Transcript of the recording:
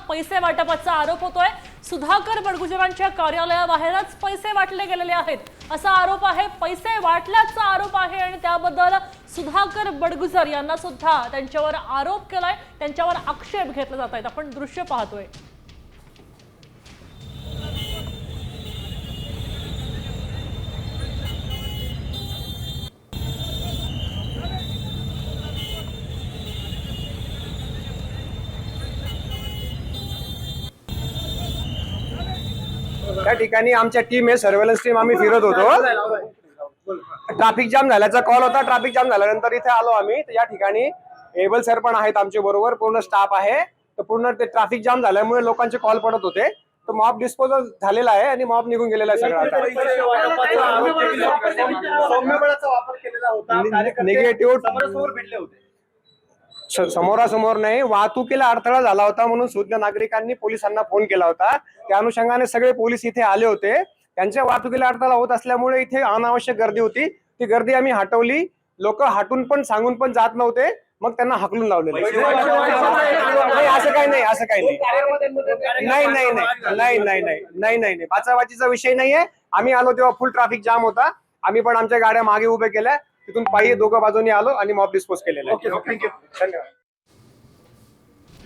पैसे वाटपाचा आरोप होतोय। सुधाकर बडगुजरांच्या कार्यालयाबाहेरच पैसे वाटले गेलेले आहेत असा आरोप आहे। पैसे वाटल्याचा आरोप आहे आणि त्याबद्दल सुधाकर बडगुजर यांना सुद्धा त्यांच्यावर आरोप केलाय, त्यांच्यावर आक्षेप घेतले जात आहेत। आपण दृश्य पाहतोय। त्या ठिकाणी आमच्या टीम आहे, सर्वेलन्स टीम, आम्ही फिरत होतो। ट्रॅफिक जाम झाल्याचा कॉल होता। ट्रॅफिक जाम झाल्यानंतर इथे आलो आम्ही। या ठिकाणी एबल सर पण आहेत आमच्या बरोबर, पूर्ण स्टाफ आहे। तर पूर्ण ते ट्रॅफिक जाम झाल्यामुळे लोकांचे कॉल पडत होते। तर मॉब डिस्पोजल झालेला आहे आणि मॉब निघून गेलेला आहे सगळा। निगेटिव्ह समोरासमोर नाही, वाहतुकीला अडथळा झाला होता म्हणून सुज्ञ नागरिकांनी पोलिसांना फोन केला होता। त्या अनुषंगाने सगळे पोलीस इथे आले होते। त्यांच्या वाहतुकीला अडथळा होत असल्यामुळे इथे अनावश्यक गर्दी होती। ती गर्दी आम्ही हटवली। लोक हटून पण सांगून पण जात नव्हते, मग त्यांना हकलून लावलेलं। असं काही नाही, असं काही नाही, नाही नाही नाही नाही नाही नाही नाही बाचाबाचीचा विषय नाहीये। आम्ही आलो तेव्हा फुल ट्रॅफिक जाम होता। आम्ही पण आमच्या गाड्या मागे उभे केल्या, तिथून पायी दोघं बाजूनी आलो आणि मॉब डिस्पोज केलेला। धन्यवाद।